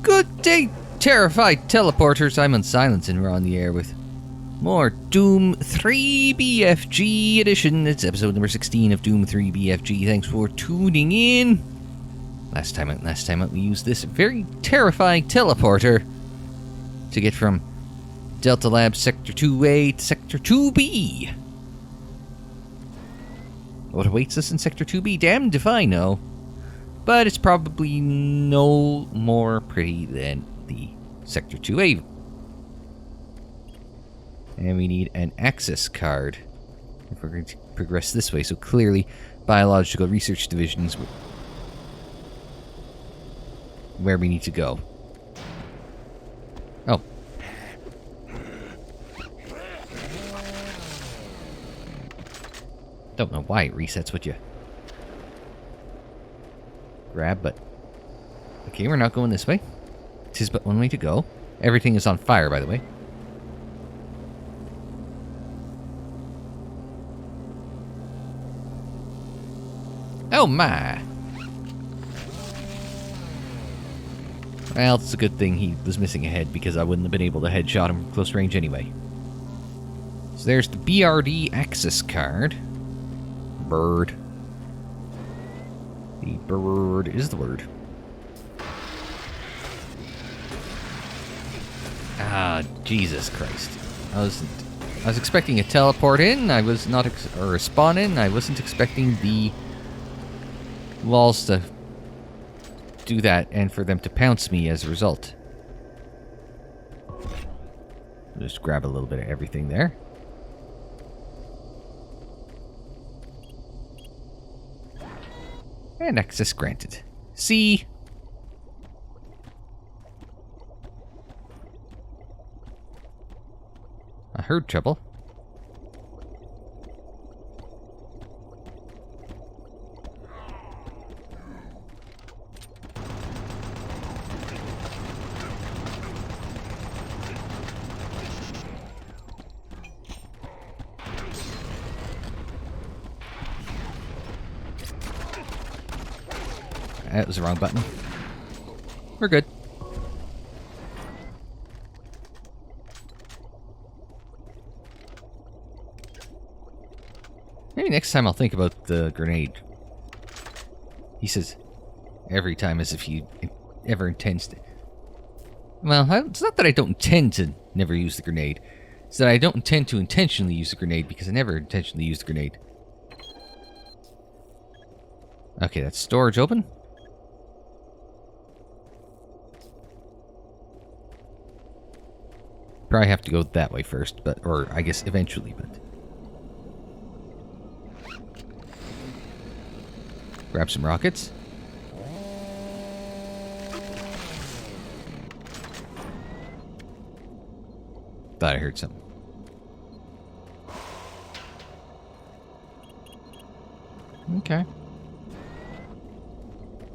Good day, terrified teleporters. I'm Unsilent, and we're on the air with more Doom 3 BFG Edition. It's episode number 16 of Doom 3 BFG. Thanks for tuning in. Last time out, we used this very terrifying teleporter to get from Delta Lab Sector 2A to Sector 2B. What awaits us in Sector 2B? Damned if I know. But it's probably no more pretty than the Sector 2A. And we need an access card if we're going to progress this way. So clearly, Biological Research Division is where we need to go. Oh. Don't know why it resets what you grab, but okay, we're not going this way. 'Tis but one way to go. Everything is on fire, by the way. Oh my! Well, it's a good thing he was missing a head, because I wouldn't have been able to headshot him from close range anyway. So there's the BRD access card. Bird. The bird is the word. Ah, Jesus Christ. I was expecting a teleport in. I was not, or a spawn in. I wasn't expecting the walls to do that and for them to pounce me as a result. Just grab a little bit of everything there. And access granted. See? I heard trouble. That was the wrong button. We're good. Maybe next time I'll think about the grenade. He says every time as if he ever intends to. Well, it's not that I don't intend to never use the grenade. It's that I don't intend to intentionally use the grenade, because I never intentionally use the grenade. Okay, that's storage open. Probably have to go that way first, or I guess eventually, but. Grab some rockets. Thought I heard something. Okay.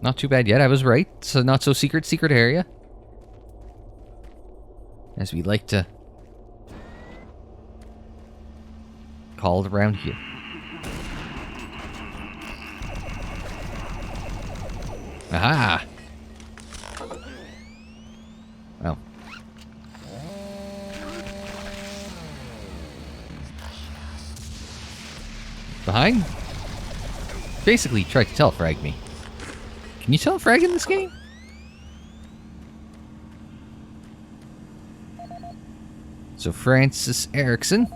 Not too bad yet, I was right. It's a not so secret area. As we like to call it around here. Aha! Well. Behind? Basically tried to telefrag me. Can you telefrag in this game? So Francis Erickson,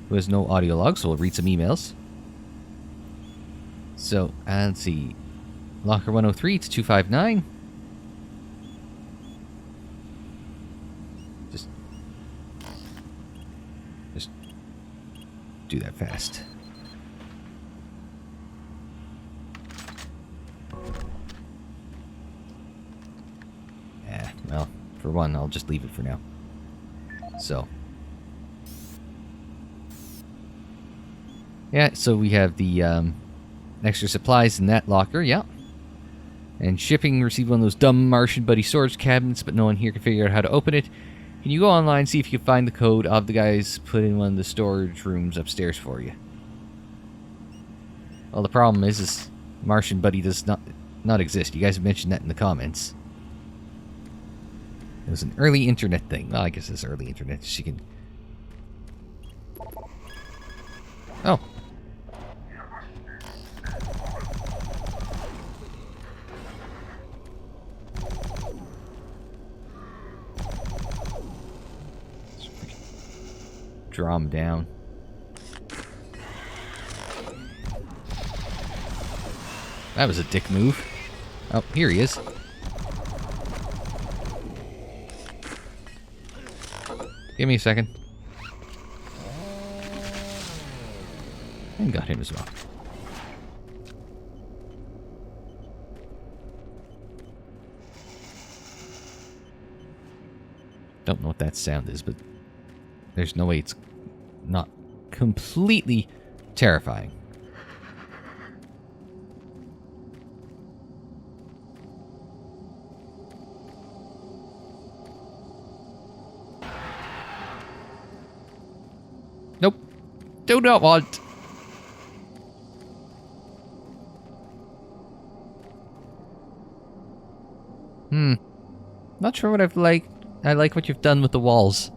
who has no audio log, so we'll read some emails. So, let's see. Locker 103 to 259. Just do that fast. Well, for one, I'll just leave it for now. So. Yeah, so we have the extra supplies in that locker, yeah. And shipping received one of those dumb Martian buddy storage cabinets, but no one here can figure out how to open it. Can you go online, see if you can find the code of the guys put in one of the storage rooms upstairs for you? Well, the problem is Martian buddy does not not exist. You guys have mentioned that in the comments. It was an early internet thing. Well, I guess it's early internet. She can... Oh. Draw him down. That was a dick move. Oh, here he is. Give me a second. And got him as well. Don't know what that sound is, but there's no way it's not completely terrifying. Nope. Do not want. Not sure what I've liked. I like what you've done with the walls.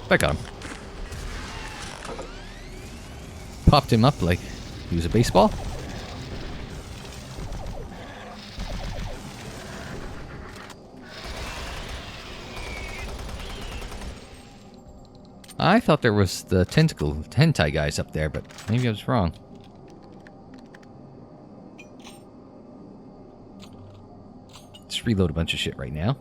I got him. Popped him up like he was a baseball. I thought there was the tentacle hentai guys up there, but maybe I was wrong. Just reload a bunch of shit right now.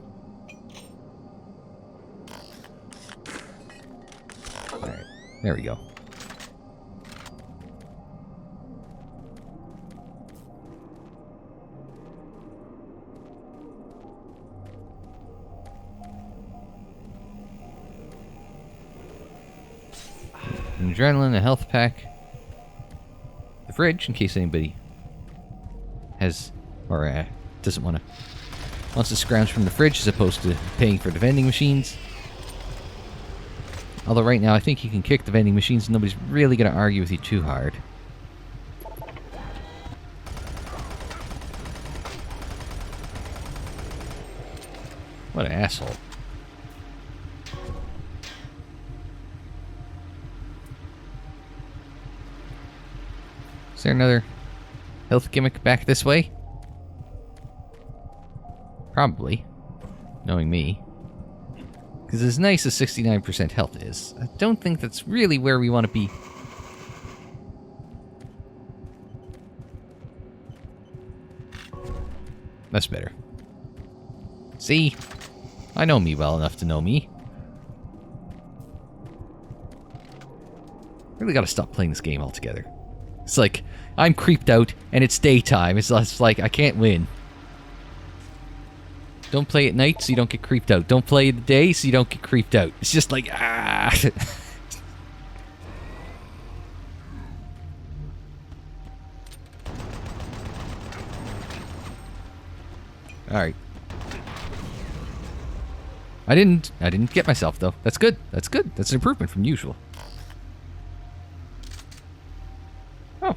Alright, there we go. An adrenaline, a health pack, the fridge in case anybody has or doesn't wants to scrounge from the fridge as opposed to paying for the vending machines. Although right now I think you can kick the vending machines and nobody's really going to argue with you too hard. What an asshole. Is there another health gimmick back this way? Probably. Knowing me. Because as nice as 69% health is, I don't think that's really where we want to be. That's better. See? I know me well enough to know me. Really gotta stop playing this game altogether. It's like, I'm creeped out, and it's daytime. It's like, I can't win. Don't play at night so you don't get creeped out. Don't play in the day so you don't get creeped out. It's just like, ah. Alright. I didn't get myself, though. That's good. That's good. That's an improvement from usual. Oh.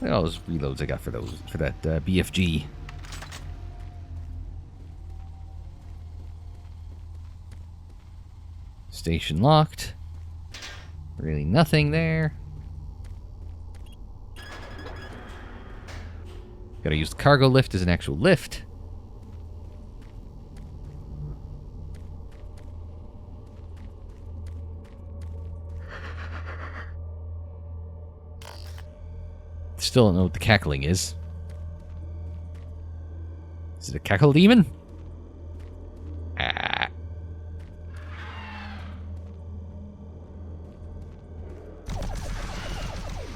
Look at all those reloads I got for that BFG. Station locked. Really nothing there. Gotta use the cargo lift as an actual lift. Still don't know what the cackling is. Is it a cackle demon? Ah.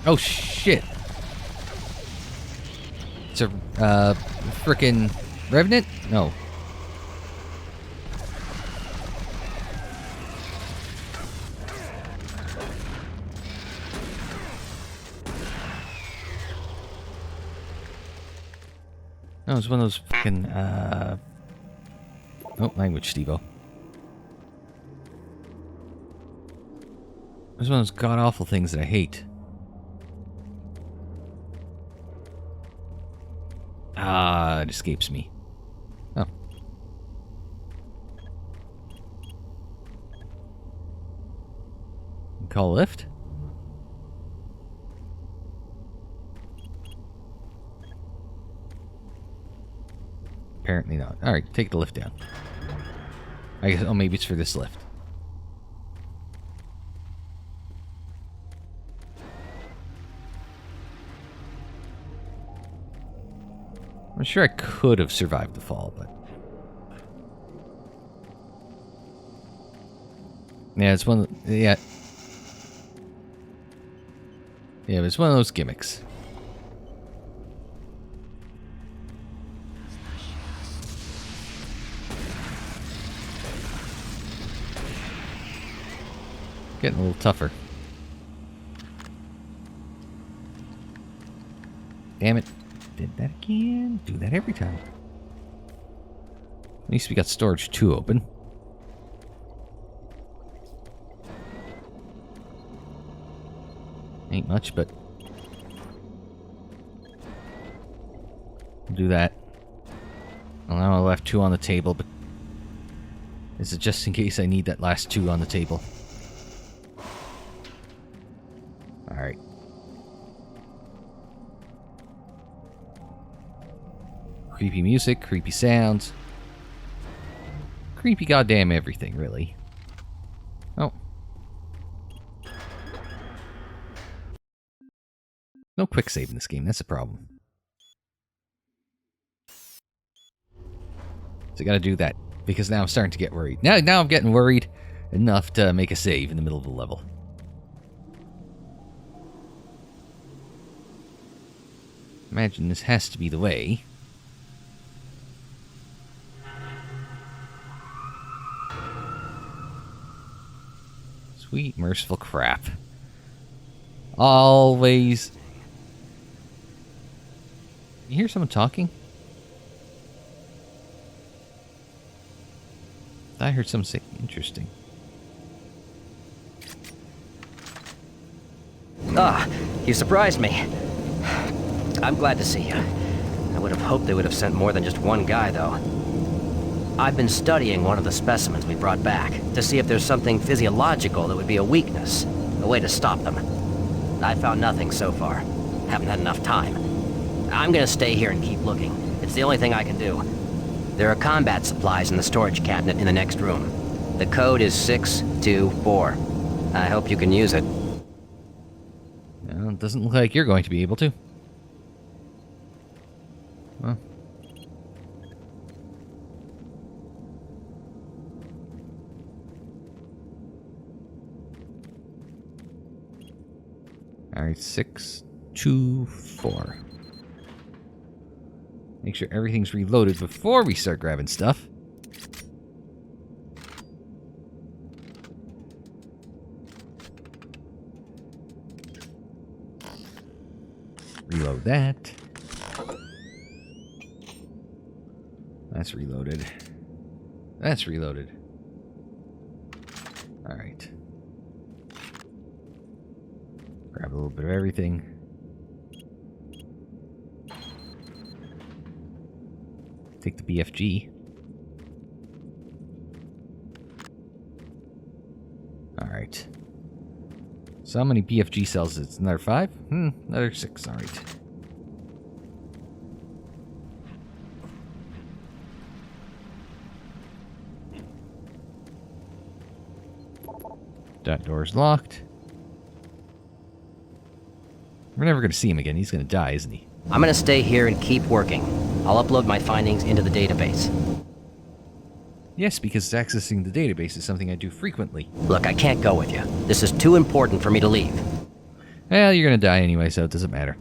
Oh shit. It's a frickin' revenant? No. Oh, it's one of those fucking, oh, language, Steve-O. It's one of those god-awful things that I hate. Ah, it escapes me. Oh. Call a lift? Apparently not. Alright, take the lift down. I guess, oh, maybe it's for this lift. I'm sure I could have survived the fall, but... Yeah, it's one of the... Yeah. Yeah, it's one of those gimmicks. Getting a little tougher. Damn it. Did that again. Do that every time. At least we got storage 2 open. Ain't much, but... do that. Well, now I left 2 on the table, but... is it just in case I need that last 2 on the table? Alright. Creepy music, creepy sounds. Creepy goddamn everything, really. Oh. No quick save in this game, that's a problem. So I gotta do that, because now I'm starting to get worried. Now I'm getting worried enough to make a save in the middle of the level. Imagine this has to be the way. Sweet, merciful crap. Always. You hear someone talking? I heard someone say, interesting. Ah, you surprised me. I'm glad to see you. I would have hoped they would have sent more than just one guy, though. I've been studying one of the specimens we brought back to see if there's something physiological that would be a weakness, a way to stop them. I found nothing so far. Haven't had enough time. I'm gonna stay here and keep looking. It's the only thing I can do. There are combat supplies in the storage cabinet in the next room. The code is 624. I hope you can use it. Well, it doesn't look like you're going to be able to. Well. Alright, 624. Make sure everything's reloaded before we start grabbing stuff. Reload that. That's reloaded. That's reloaded. Alright. Grab a little bit of everything. Take the BFG. Alright. So how many BFG cells is it? Another 5? Another 6. Alright. That door's locked. We're never going to see him again. He's going to die, isn't he? I'm gonna stay here and keep working. I'll upload my findings into the database. Yes, because accessing the database is something I do frequently. Look, I can't go with you. This is too important for me to leave. Well, you're going to die anyway, so it doesn't matter.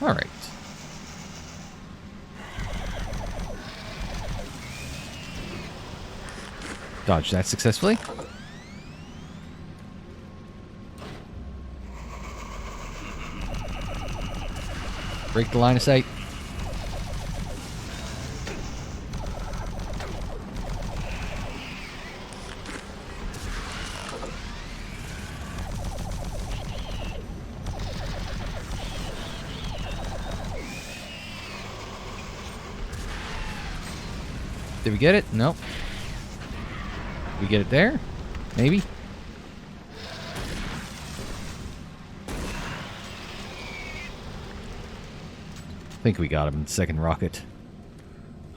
Alright. Dodge that successfully. Break the line of sight. Did we get it? Nope. We get it there? Maybe? I think we got him in the second rocket.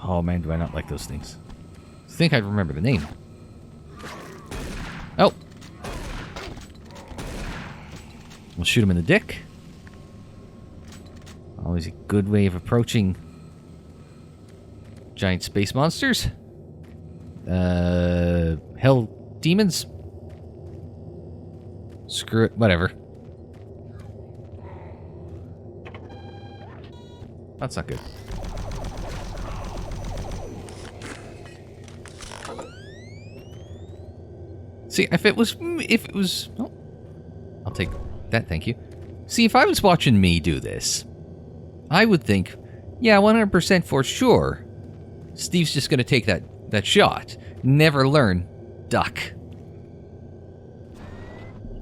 Oh man, do I not like those things. I think I'd remember the name. Oh! We'll shoot him in the dick. Always a good way of approaching giant space monsters. Hell demons? Screw it, whatever. That's not good. See, if it was, oh, I'll take that, thank you. See, if I was watching me do this, I would think, yeah, 100% for sure, Steve's just gonna take that shot. Never learn. Duck.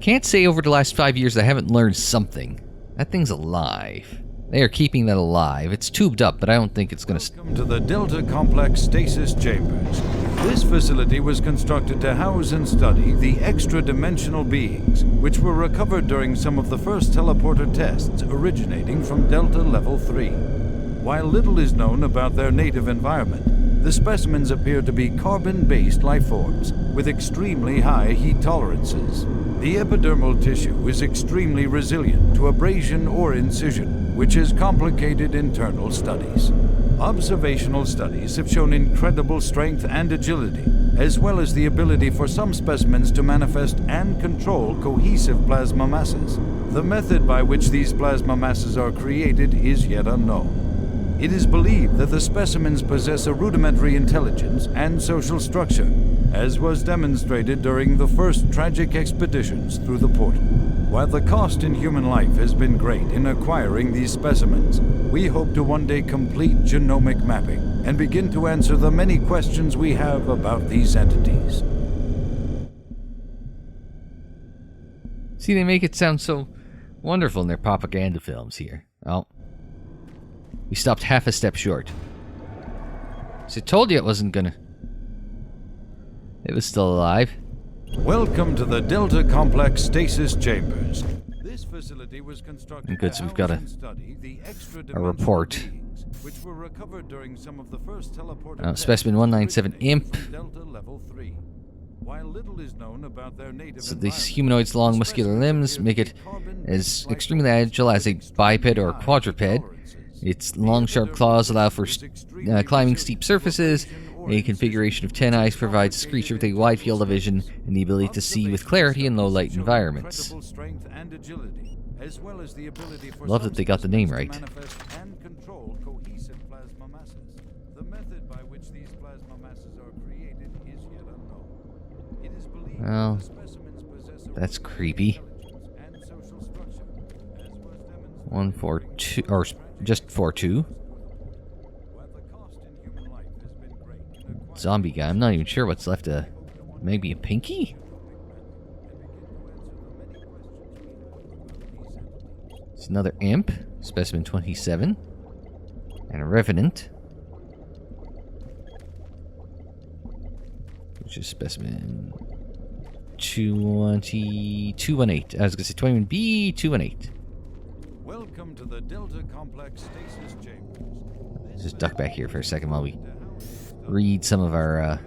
Can't say over the last 5 years I haven't learned something. That thing's alive. They are keeping that alive. It's tubed up, but I don't think it's gonna... Welcome to the Delta Complex Stasis Chambers. This facility was constructed to house and study the extra-dimensional beings, which were recovered during some of the first teleporter tests originating from Delta Level 3. While little is known about their native environment, the specimens appear to be carbon-based lifeforms with extremely high heat tolerances. The epidermal tissue is extremely resilient to abrasion or incision, which has complicated internal studies. Observational studies have shown incredible strength and agility, as well as the ability for some specimens to manifest and control cohesive plasma masses. The method by which these plasma masses are created is yet unknown. It is believed that the specimens possess a rudimentary intelligence and social structure, as was demonstrated during the first tragic expeditions through the portal. While the cost in human life has been great in acquiring these specimens, we hope to one day complete genomic mapping and begin to answer the many questions we have about these entities. See, they make it sound so wonderful in their propaganda films here. Oh. We stopped half a step short. So I told you it wasn't gonna... It was still alive. Welcome to the Delta Complex Stasis Chambers. This facility was constructed Good, so we've got a report. Which were recovered during some of the first teleporter specimen 197 imp. Delta Level 3. While little is known about their native So these humanoids' long muscular limbs make it as extremely agile as a biped or quadruped. Its long, sharp claws allow for climbing steep surfaces. A configuration of 10 eyes provides a creature with a wide field of vision and the ability to see with clarity in low-light environments. Love that they got the name right. Well, that's creepy. 142, or just 42. Zombie guy. I'm not even sure what's left. Maybe a pinky? It's another imp. Specimen 27. And a revenant. Which is specimen 218. I was going to say 21B, 218. Welcome to the Delta Complex Stasis Chambers. Let's just duck back here for a second while we read some of our,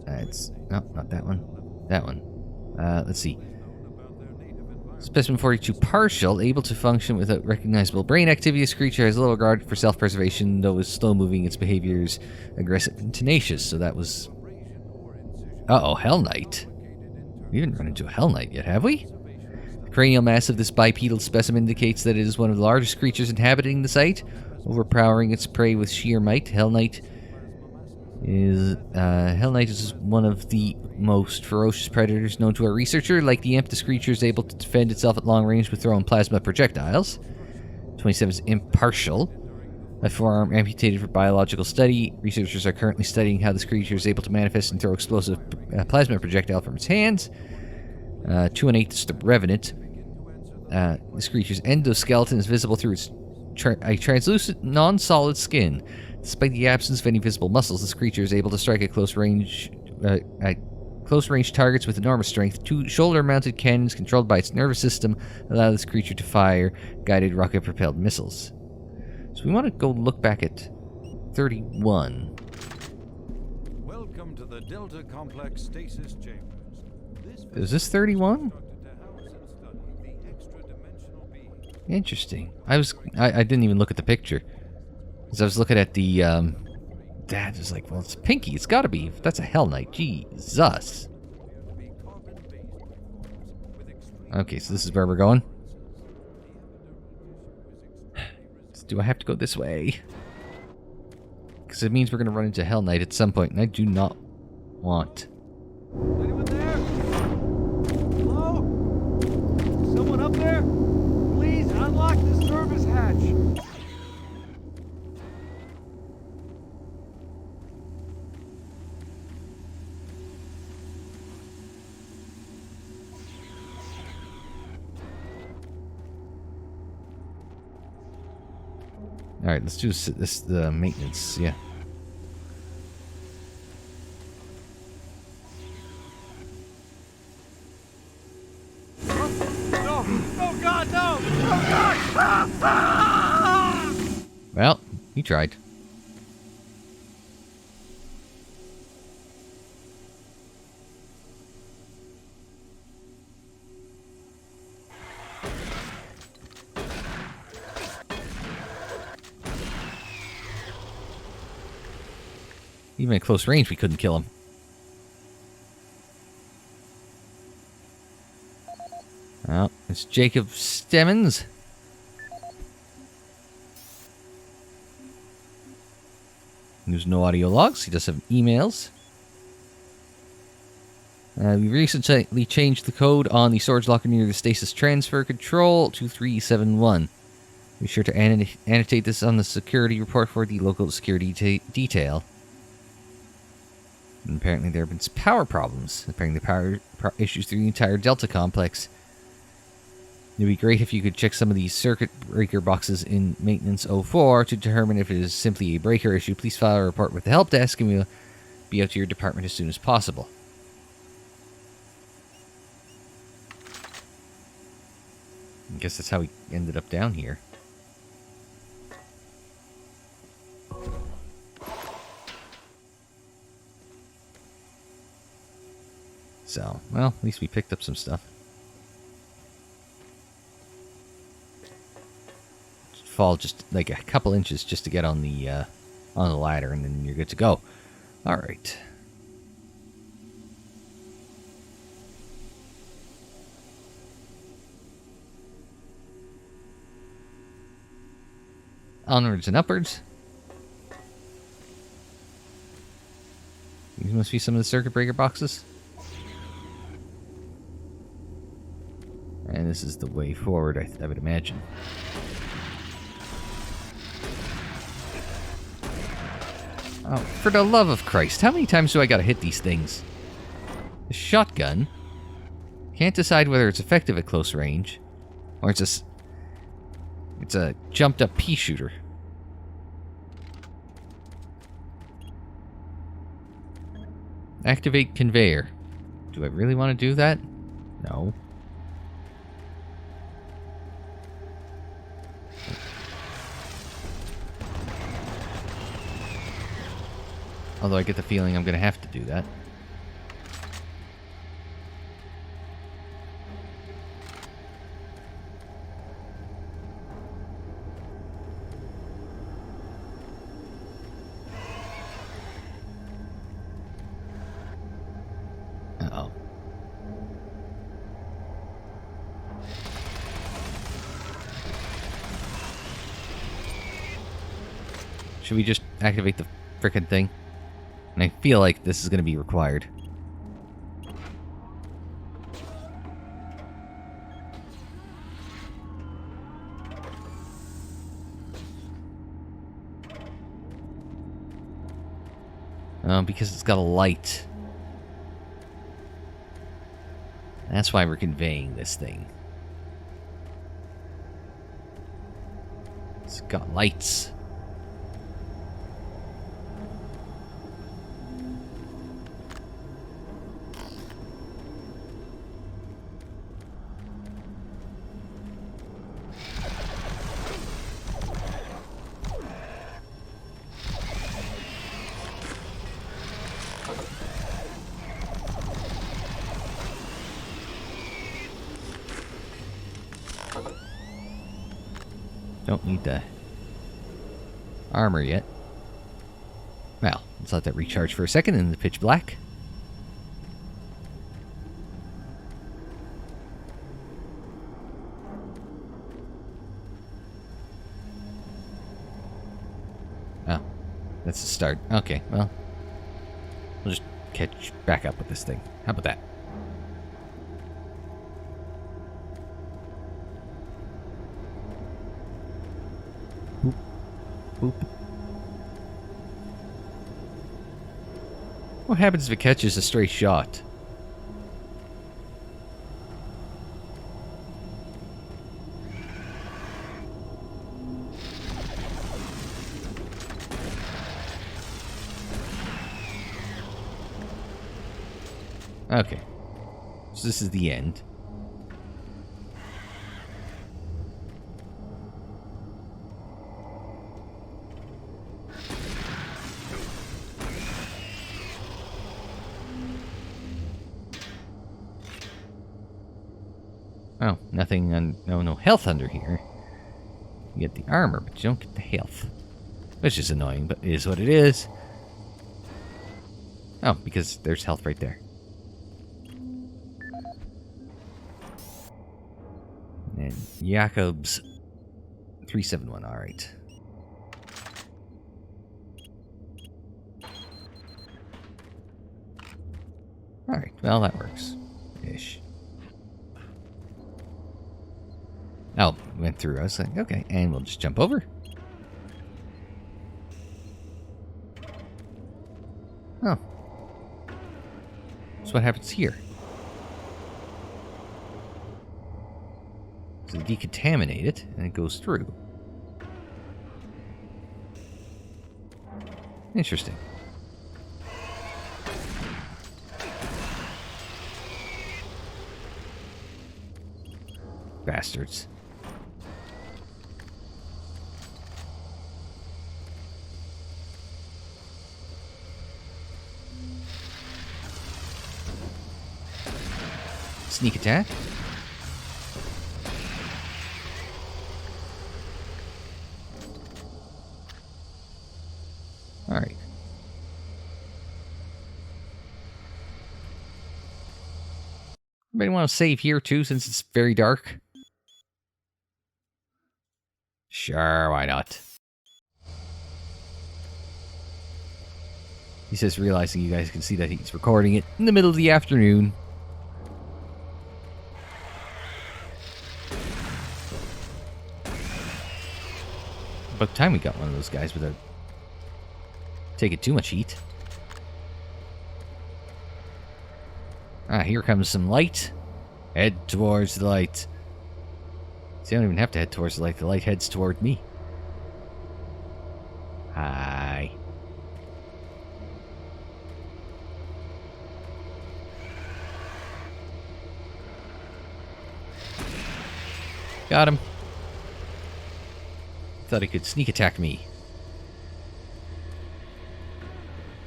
it's, no, not that one. That one. Let's see. Specimen 42 partial, able to function without recognizable brain activity. This creature has little regard for self-preservation, though is slow-moving, its behaviors aggressive and tenacious. So that was... Uh-oh, Hell Knight. We haven't run into a Hell Knight yet, have we? The cranial mass of this bipedal specimen indicates that it is one of the largest creatures inhabiting the site. Overpowering its prey with sheer might, Hell Knight Hell Knight is one of the most ferocious predators known to our researcher. Like the imp, this creature is able to defend itself at long range with throwing plasma projectiles. 27 is impartial. A forearm amputated for biological study. Researchers are currently studying how this creature is able to manifest and throw explosive plasma projectile from its hands. 2 and 8 is the Revenant. This creature's endoskeleton is visible through its a translucent, non-solid skin. Despite the absence of any visible muscles, this creature is able to strike at close range targets with enormous strength. 2 shoulder-mounted cannons controlled by its nervous system allow this creature to fire guided rocket-propelled missiles. So we want to go look back at 31. Welcome to the Delta Complex Stasis Chambers. Is this 31? Interesting. I didn't even look at the picture. Because I was looking at the, Dad was like, well, it's Pinky. It's gotta be. That's a Hell Knight. Jesus. Okay, so this is where we're going. Do I have to go this way? Because it means we're going to run into Hell Knight at some point, and I do not want. Anyone there? Hello? Someone up there? Please unlock the service hatch. Alright, let's do this the maintenance, yeah. No! Oh God, no! Oh God! Well, he tried. Even at close range, we couldn't kill him. Well, it's Jacob Stemmons. There's no audio logs. He does have emails. We recently changed the code on the storage locker near the stasis transfer control to 371. Be sure to annotate this on the security report for the local security detail. And apparently there have been power problems. Apparently power issues through the entire Delta complex. It would be great if you could check some of these circuit breaker boxes in Maintenance 04 to determine if it is simply a breaker issue. Please file a report with the help desk and we'll be out to your department as soon as possible. I guess that's how we ended up down here. So, well, at least we picked up some stuff. Just fall just like a couple inches just to get on the ladder, and then you're good to go. All right. Onwards and upwards. These must be some of the circuit breaker boxes. And this is the way forward, I would imagine. Oh, for the love of Christ, how many times do I gotta hit these things? The shotgun. Can't decide whether it's effective at close range, or it's a jumped up pea shooter. Activate conveyor. Do I really want to do that? No. Although I get the feeling I'm going to have to do that. Uh-oh. Should we just activate the frickin' thing? And I feel like this is going to be required. Because it's got a light. That's why we're conveying this thing. It's got lights. Don't need the armor yet. Well, let's let that recharge for a second in the pitch black. Oh, that's the start. Okay, well, we'll just catch back up with this thing. How about that? Boop. What happens if it catches a stray shot? Okay. So this is the end. Oh, nothing, no health under here. You get the armor, but you don't get the health. Which is annoying, but it is what it is. Oh, because there's health right there. And Jakob's 371, alright. Alright, well that works. Ish. Oh, went through. I was like, okay, and we'll just jump over. Oh. So what happens here? So they decontaminate it, and it goes through. Interesting. Bastards. Sneak attack. Alright. Anybody want to save here too, since it's very dark? Sure, why not? He says, realizing you guys can see that he's recording it in the middle of the afternoon. About time we got one of those guys without taking too much heat. Ah, here comes some light. Head towards the light. See, I don't even have to head towards the light. The light heads toward me. Hi. Got him. Thought he could sneak attack me.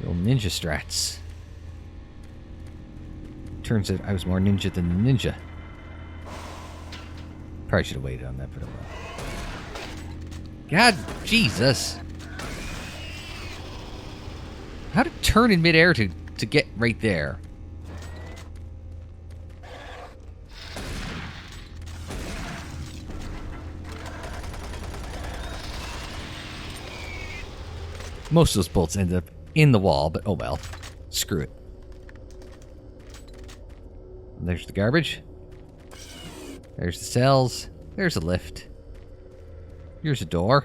The old ninja strats. Turns out I was more ninja than the ninja. Probably should have waited on that, but oh well. God, Jesus. How to turn in midair to get right there? Most of those bolts end up in the wall, but oh well. Screw it. There's the garbage. There's the cells. There's a lift. Here's a door.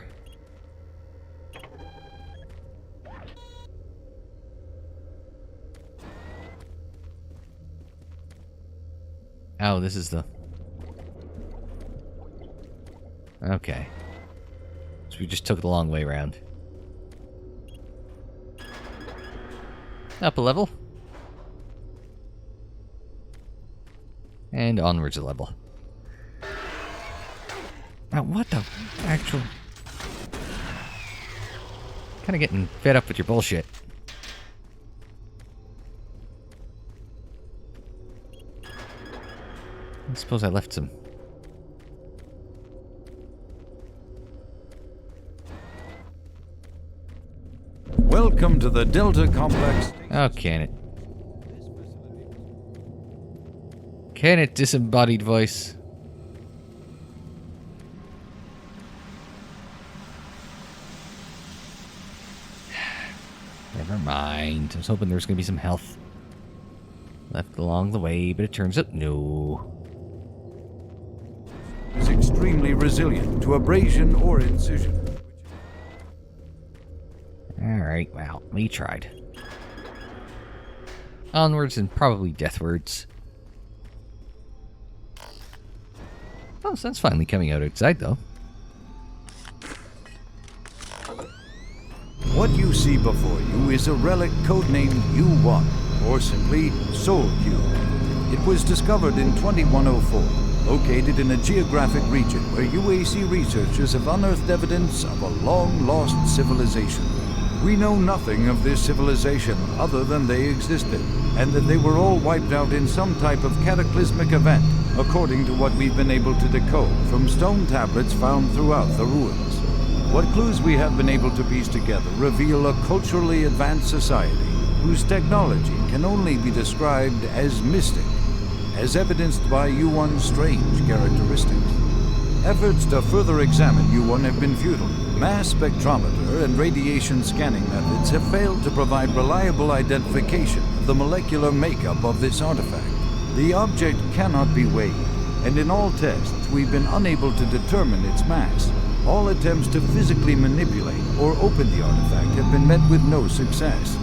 Oh, this is the... Okay. So we just took the long way around. Up a level. And onwards a level. Now, what the actual... Kinda getting fed up with your bullshit. I suppose I left some... Welcome to the Delta Complex. Oh, can it? Can it, disembodied voice? Never mind. I was hoping there was going to be some health left along the way, but it turns out no. Is extremely resilient to abrasion or incision. Alright, well, we tried. Onwards and probably deathwards. Oh, sun's finally coming out outside, though. What you see before you is a relic codenamed U1, or simply Soul Cube. It was discovered in 2104, located in a geographic region where UAC researchers have unearthed evidence of a long-lost civilization. We know nothing of this civilization other than they existed, and that they were all wiped out in some type of cataclysmic event, according to what we've been able to decode from stone tablets found throughout the ruins. What clues we have been able to piece together reveal a culturally advanced society whose technology can only be described as mystic, as evidenced by U1's strange characteristics. Efforts to further examine U1 have been futile. Mass spectrometer and radiation scanning methods have failed to provide reliable identification of the molecular makeup of this artifact. The object cannot be weighed, and in all tests we've been unable to determine its mass. All attempts to physically manipulate or open the artifact have been met with no success.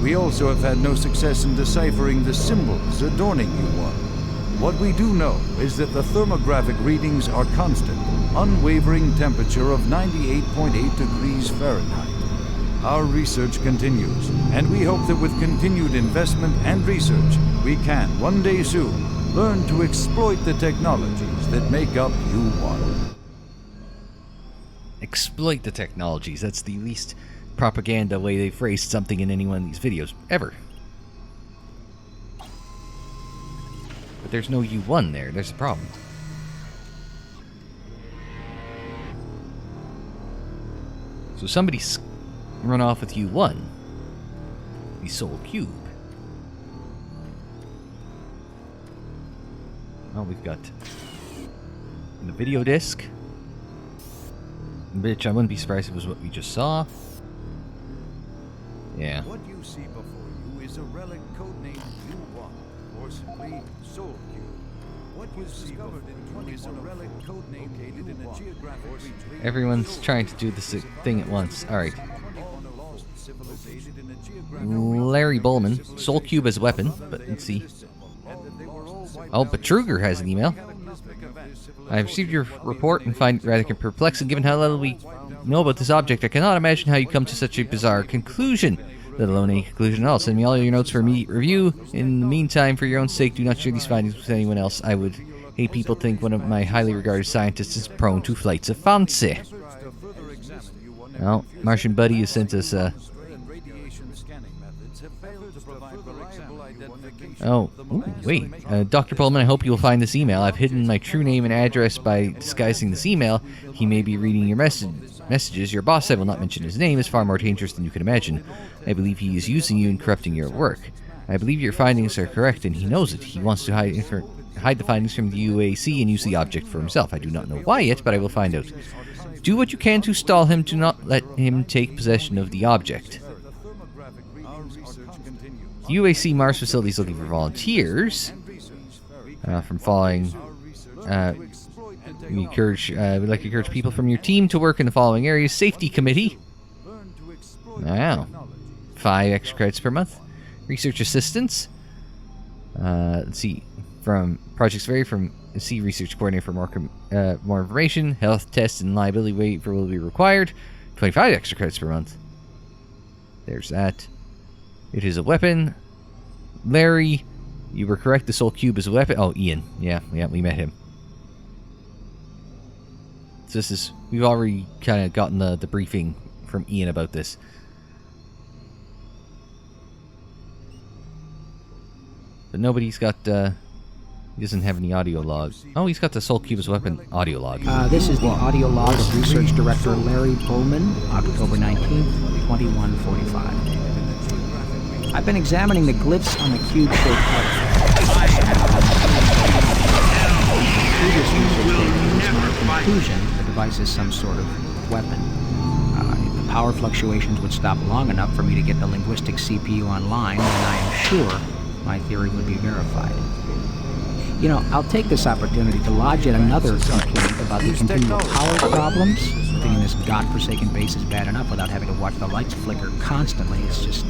We also have had no success in deciphering the symbols adorning U1. What we do know is that the thermographic readings are constant, unwavering temperature of 98.8 degrees Fahrenheit. Our research continues, and we hope that with continued investment and research, we can, one day soon, learn to exploit the technologies that make up U1. Exploit the technologies. That's the least propaganda way they phrased something in any one of these videos, ever. But there's no U1 there. There's a problem. So somebody's run off with U1. The Soul Cube. Well, we've got the video disc, which I wouldn't be surprised if it was what we just saw. Yeah. What you see before you is a relic codenamed U1, or simply Soul Cube. What you see before you is a relic codenamed located in a geographic region. Everyone's trying to do this thing at once. Alright. Larry Bowman. Soul Cube as a weapon, but let's see. Oh, but Truger has an email. I have received your report and find it rather perplexing given how little we know about this object. I cannot imagine how you come to such a bizarre conclusion, let alone a conclusion at all. Send me all your notes for immediate review. In the meantime, for your own sake, do not share these findings with anyone else. I would hate people think one of my highly regarded scientists is prone to flights of fancy. Well, Martian Buddy has sent us Oh, ooh, wait. Dr. Pullman, I hope you will find this email. I've hidden my true name and address by disguising this email. He may be reading your messages. Your boss, I will not mention his name, is far more dangerous than you can imagine. I believe he is using you and corrupting your work. I believe your findings are correct, and he knows it. He wants to hide the findings from the UAC and use the object for himself. I do not know why yet, but I will find out. Do what you can to stall him. Do not let him take possession of the object. The UAC Mars facility is looking for volunteers. From following, we'd like to encourage people from your team to work in the following areas. Safety Committee. Wow. 5 extra credits per month. Research assistants. Let's see. From projects vary from see research coordinator for more information. Health tests and liability waiver will be required. 25 extra credits per month. There's that. It is a weapon. Larry, you were correct. The Soul Cube is a weapon. Oh, Ian. Yeah, we met him. So this is... We've already kind of gotten the briefing from Ian about this. But nobody's got... he doesn't have any audio log. Oh, he's got the Soul Cube as a weapon audio log. This is the audio log of Research Director Larry Bowman, October 19th, 2145. I've been examining the glyphs on the cube-shaped artifact. Previous research data is my conclusion the device is some sort of weapon. If the power fluctuations would stop long enough for me to get the linguistic CPU online, then I am sure my theory would be verified. You know, I'll take this opportunity to lodge yet another complaint about the continual power problems. Thinking this godforsaken base is bad enough without having to watch the lights flicker constantly. It's just...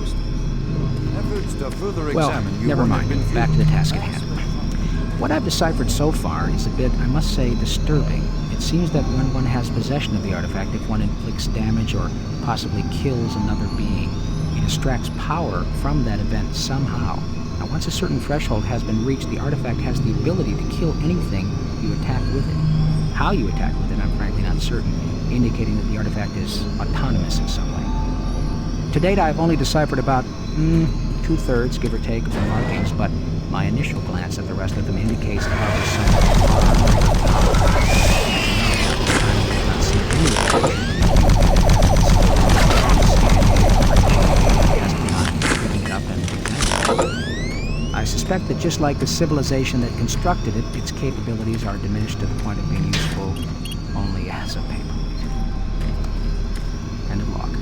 Well, never mind. Back to the task at hand. What I've deciphered so far is a bit, I must say, disturbing. It seems that when one has possession of the artifact, if one inflicts damage or possibly kills another being, it extracts power from that event somehow. Now, once a certain threshold has been reached, the artifact has the ability to kill anything you attack with it. How you attack with it, I'm frankly not certain, indicating that the artifact is autonomous in some way. To date, I've only deciphered about 2/3, give or take, of the markings, but my initial glance at the rest of them indicates how there's I suspect that just like the civilization that constructed it, its capabilities are diminished to the point of being useful only as a paperweight. End of log.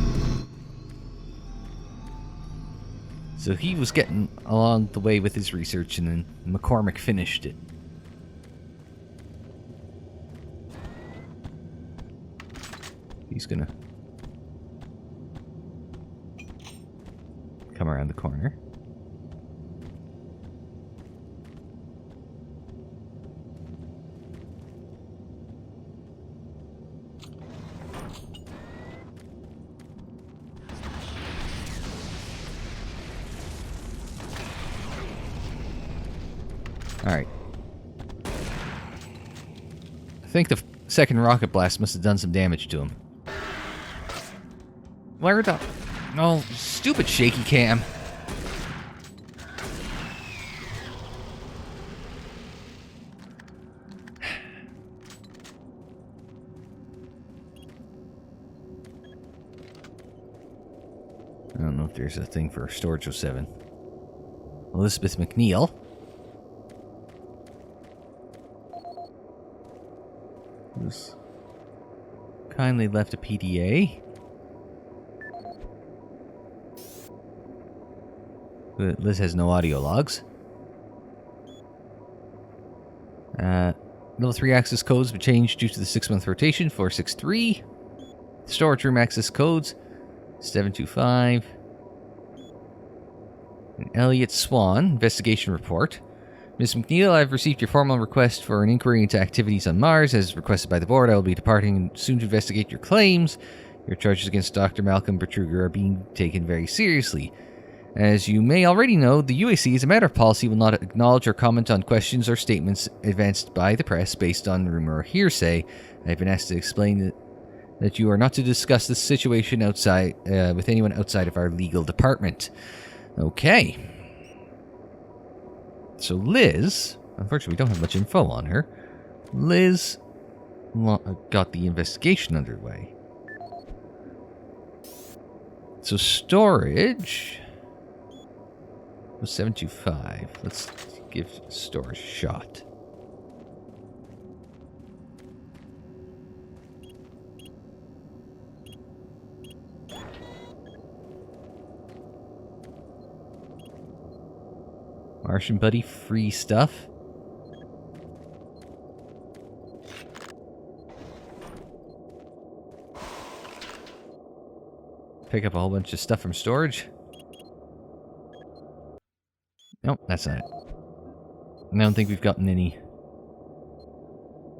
So he was getting along the way with his research, and then McCormick finished it. He's gonna come around the corner. Alright. I think the second rocket blast must have done some damage to him. Where the... No, stupid shaky cam. I don't know if there's a thing for storage 07. Elizabeth McNeil. Who's kindly left a PDA. But Liz has no audio logs. Level 3 access codes have changed due to the 6-month rotation. 463. Storage room access codes. 725. And Elliot Swan. Investigation report. Ms. McNeil, I've received your formal request for an inquiry into activities on Mars. As requested by the board, I will be departing soon to investigate your claims. Your charges against Dr. Malcolm Bertruger are being taken very seriously. As you may already know, the UAC, as a matter of policy, will not acknowledge or comment on questions or statements advanced by the press based on rumor or hearsay. I've been asked to explain that you are not to discuss this situation outside with anyone outside of our legal department. Okay. So Liz, unfortunately we don't have much info on her. Liz got the investigation underway. So storage was 725. Let's give storage a shot. Martian buddy, free stuff. Pick up a whole bunch of stuff from storage. Nope, that's not it. I don't think we've gotten any.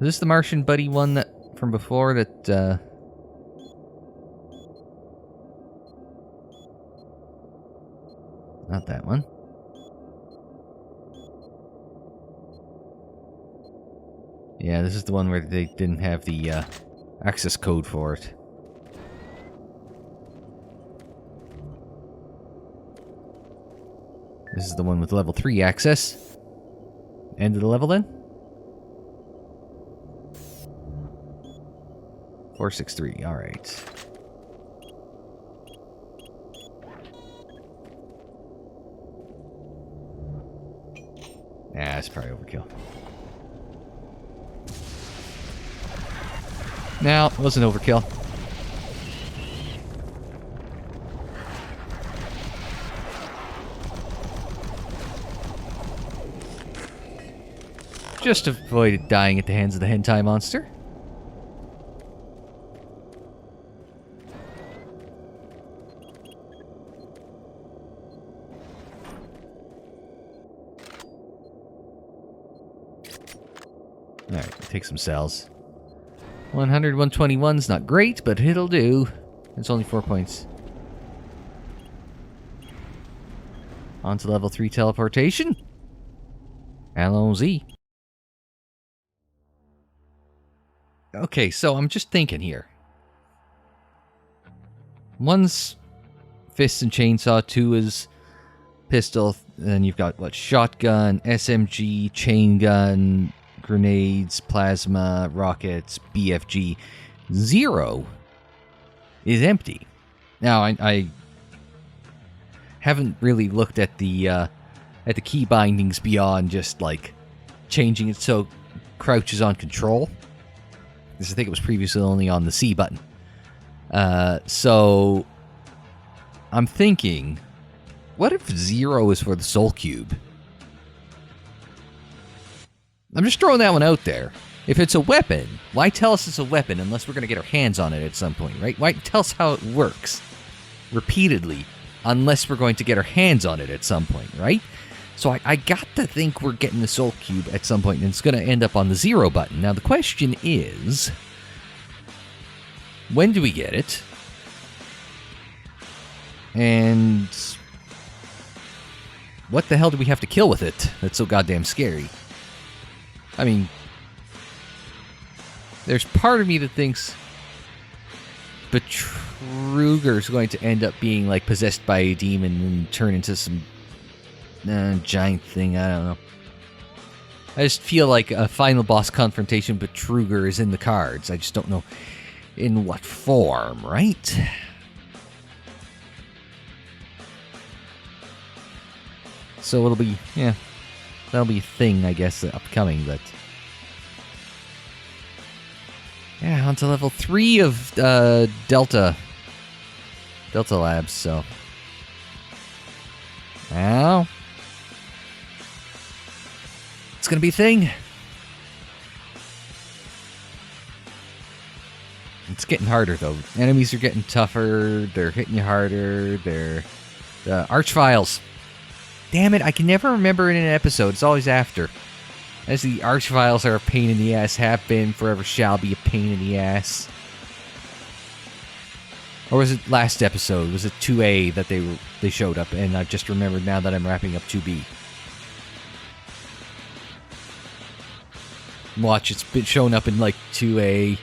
Is this the Martian buddy one that from before that, not that one. Yeah, this is the one where they didn't have the, access code for it. This is the one with level 3 access. End of the level then? 463, alright. Nah, it's probably overkill. No, it wasn't overkill. Just avoided dying at the hands of the hentai monster. Alright, take some cells. 100, 121's not great, but it'll do. It's only 4 points. On to level 3 teleportation. Allons-y. Okay, so I'm just thinking here. One's fists and chainsaw, 2 is pistol, then you've got, what, shotgun, SMG, chain gun, grenades, plasma, rockets, BFG. 0 is empty. Now, I haven't really looked at the key bindings beyond just, like, changing it so crouch is on control. Because I think it was previously only on the C button. So, I'm thinking, what if 0 is for the soul cube? I'm just throwing that one out there. If it's a weapon, why tell us it's a weapon unless we're going to get our hands on it at some point, right? Why tell us how it works repeatedly unless we're going to get our hands on it at some point, right? So I got to think we're getting the soul cube at some point, and it's going to end up on the 0 button. Now the question is, when do we get it? And what the hell do we have to kill with it that's so goddamn scary? I mean, there's part of me that thinks Betruger's going to end up being like possessed by a demon and turn into some giant thing. I don't know. I just feel like a final boss confrontation Betruger is in the cards. I just don't know in what form, right? So it'll be, yeah, that'll be a thing, I guess, upcoming, but yeah, on to level 3 of Delta Labs, so now it's gonna be a thing. It's getting harder though. Enemies are getting tougher. They're hitting you harder. They're the Archviles. Damn it! I can never remember in an episode. It's always after. As the Archviles are a pain in the ass, have been, forever shall be a pain in the ass. Or was it last episode? Was it 2A that they showed up? And I've just remembered now that I'm wrapping up 2B. Watch, it's been shown up in like 2A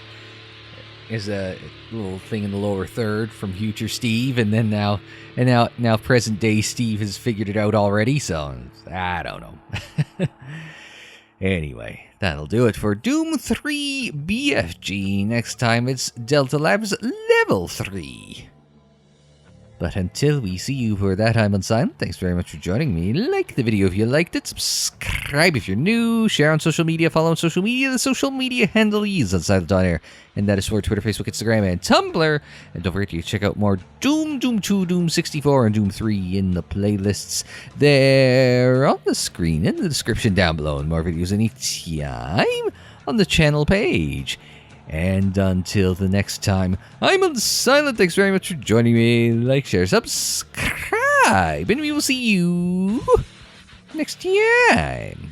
as a little thing in the lower third from future Steve, and then now present day Steve has figured it out already. So I don't know. Anyway, that'll do it for Doom 3 BFG. Next time it's Delta Labs Level 3. But until we see you for that, I'm Unsilent. Thanks very much for joining me. Like the video if you liked it. Subscribe if you're new. Share on social media. Follow on social media. The social media handle is Unsilent on air. And that is for Twitter, Facebook, Instagram, and Tumblr. And don't forget to check out more Doom, Doom 2, Doom 64, and Doom 3 in the playlists. They're on the screen in the description down below. And more videos anytime on the channel page. And until the next time, I'm Unsilent. Thanks very much for joining me. Like, share, subscribe, and we will see you next time.